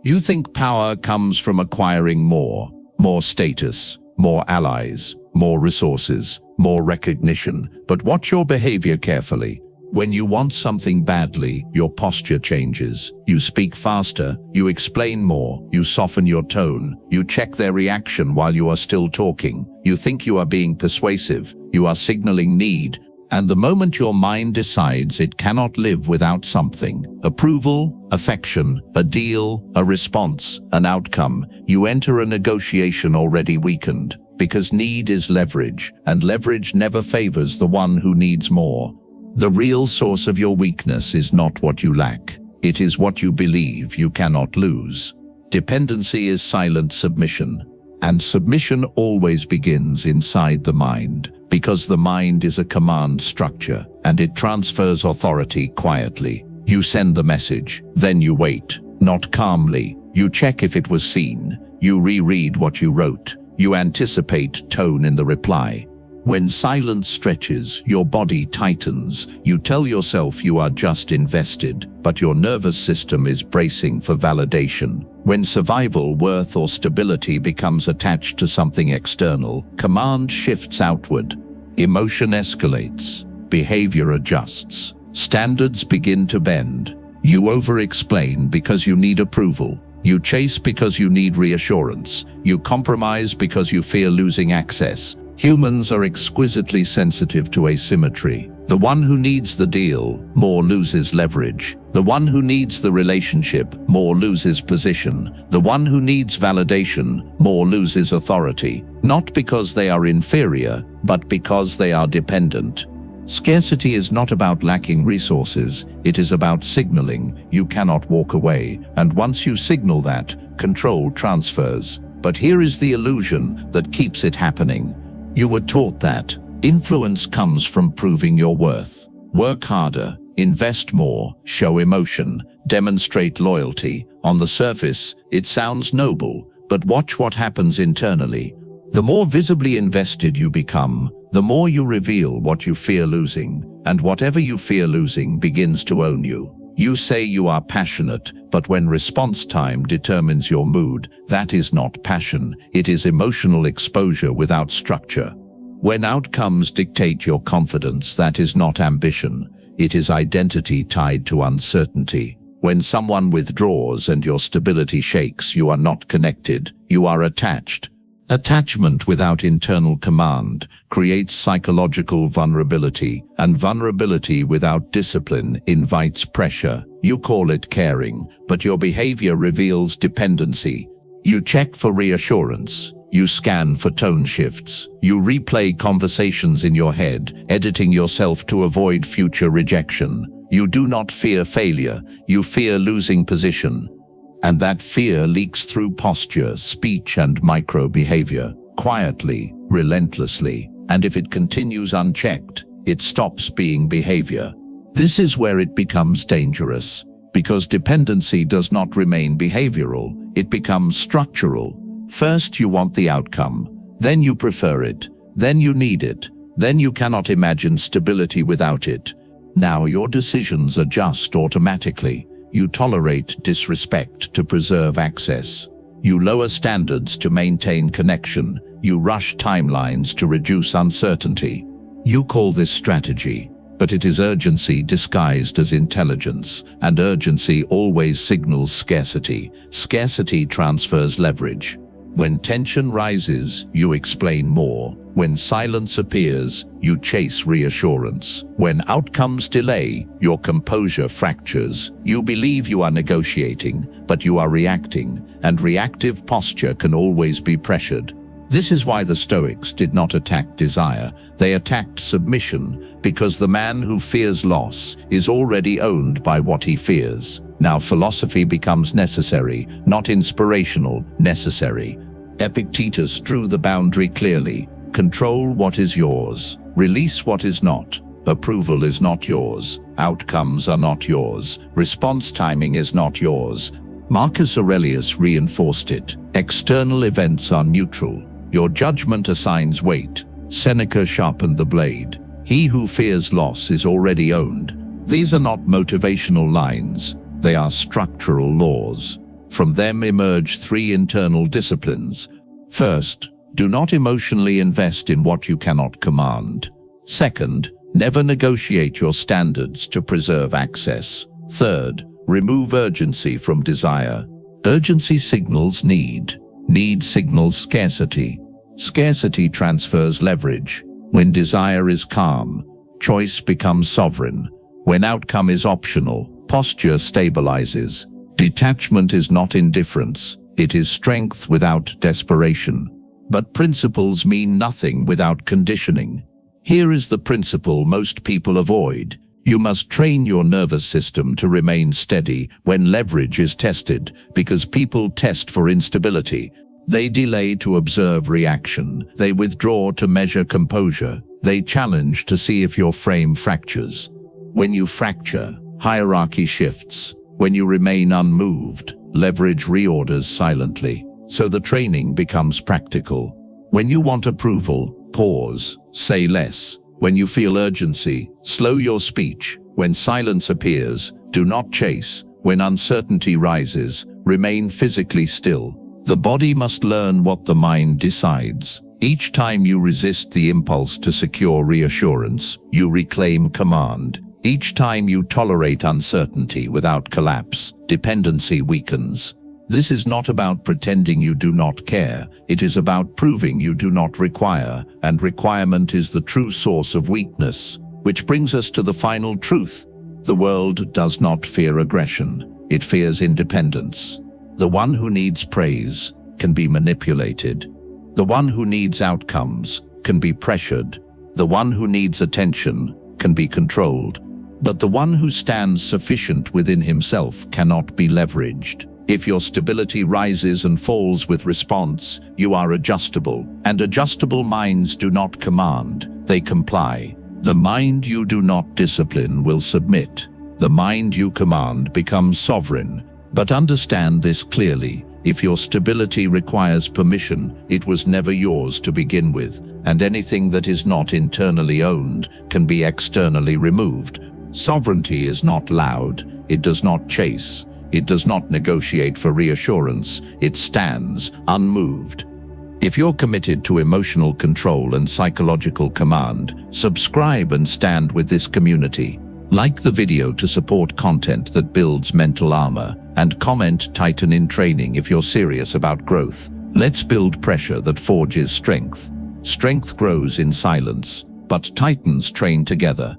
You think power comes from acquiring more status, more allies, more resources, more recognition, but watch your behavior carefully. When you want something badly, your posture changes. You speak faster, you explain more, you soften your tone, you check their reaction while you are still talking. You think you are being persuasive, you are signaling need, and the moment your mind decides it cannot live without something, approval, affection, a deal, a response, an outcome, you enter a negotiation already weakened, because need is leverage, and leverage never favors the one who needs more. The real source of your weakness is not what you lack. It is what you believe you cannot lose. Dependency is silent submission, and submission always begins inside the mind, because the mind is a command structure, and it transfers authority quietly. You send the message, then you wait, not calmly. You check if it was seen. You reread what you wrote. You anticipate tone in the reply. When silence stretches, your body tightens. You tell yourself you are just invested, but your nervous system is bracing for validation. When survival, worth, or stability becomes attached to something external, command shifts outward. Emotion escalates. Behavior adjusts. Standards begin to bend. You over-explain because you need approval. You chase because you need reassurance. You compromise because you fear losing access. Humans are exquisitely sensitive to asymmetry. The one who needs the deal more loses leverage. The one who needs the relationship more loses position. The one who needs validation more loses authority. Not because they are inferior, but because they are dependent. Scarcity is not about lacking resources. It is about signaling you cannot walk away. And once you signal that, control transfers. But here is the illusion that keeps it happening. You were taught that influence comes from proving your worth. Work harder, invest more, show emotion, demonstrate loyalty. On the surface, it sounds noble, but watch what happens internally. The more visibly invested you become, the more you reveal what you fear losing, and whatever you fear losing begins to own you. You say you are passionate, but when response time determines your mood, that is not passion, it is emotional exposure without structure. When outcomes dictate your confidence, that is not ambition, it is identity tied to uncertainty. When someone withdraws and your stability shakes, you are not connected, you are attached. Attachment without internal command creates psychological vulnerability, and vulnerability without discipline invites pressure. You call it caring, but your behavior reveals dependency. You check for reassurance. You scan for tone shifts. You replay conversations in your head, editing yourself to avoid future rejection. You do not fear failure. You fear losing position. And that fear leaks through posture, speech, and micro-behavior, quietly, relentlessly, and if it continues unchecked, it stops being behavior. This is where it becomes dangerous, because dependency does not remain behavioral, it becomes structural. First you want the outcome, then you prefer it, then you need it, then you cannot imagine stability without it. Now your decisions adjust automatically. You tolerate disrespect to preserve access. You lower standards to maintain connection. You rush timelines to reduce uncertainty. You call this strategy, but it is urgency disguised as intelligence, and urgency always signals scarcity. Scarcity transfers leverage. When tension rises, you explain more. When silence appears, you chase reassurance. When outcomes delay, your composure fractures. You believe you are negotiating, but you are reacting, and reactive posture can always be pressured. This is why the Stoics did not attack desire, they attacked submission, because the man who fears loss is already owned by what he fears. Now philosophy becomes necessary, not inspirational, necessary. Epictetus drew the boundary clearly. Control what is yours. Release what is not. Approval is not yours. Outcomes are not yours. Response timing is not yours. Marcus Aurelius reinforced it. External events are neutral. Your judgment assigns weight. Seneca sharpened the blade. He who fears loss is already owned. These are not motivational lines. They are structural laws. From them emerge three internal disciplines. First, do not emotionally invest in what you cannot command. Second, never negotiate your standards to preserve access. Third, remove urgency from desire. Urgency signals need. Need signals scarcity. Scarcity transfers leverage. When desire is calm, choice becomes sovereign. When outcome is optional, posture stabilizes. Detachment is not indifference. It is strength without desperation. But principles mean nothing without conditioning. Here is the principle most people avoid. You must train your nervous system to remain steady when leverage is tested, because people test for instability. They delay to observe reaction. They withdraw to measure composure. They challenge to see if your frame fractures. When you fracture, hierarchy shifts. When you remain unmoved, leverage reorders silently. So the training becomes practical. When you want approval, pause, say less. When you feel urgency, slow your speech. When silence appears, do not chase. When uncertainty rises, remain physically still. The body must learn what the mind decides. Each time you resist the impulse to secure reassurance, you reclaim command. Each time you tolerate uncertainty without collapse, dependency weakens. This is not about pretending you do not care. It is about proving you do not require, and requirement is the true source of weakness. Which brings us to the final truth. The world does not fear aggression. It fears independence. The one who needs praise can be manipulated. The one who needs outcomes can be pressured. The one who needs attention can be controlled. But the one who stands sufficient within himself cannot be leveraged. If your stability rises and falls with response, you are adjustable, and adjustable minds do not command, they comply. The mind you do not discipline will submit. The mind you command becomes sovereign. But understand this clearly: if your stability requires permission, it was never yours to begin with, and anything that is not internally owned can be externally removed. Sovereignty is not loud, it does not chase. It does not negotiate for reassurance. It stands unmoved. If you're committed to emotional control and psychological command, subscribe and stand with this community. Like the video to support content that builds mental armor, and comment "Titan in training" if you're serious about growth. Let's build pressure that forges strength. Strength grows in silence, but titans train together.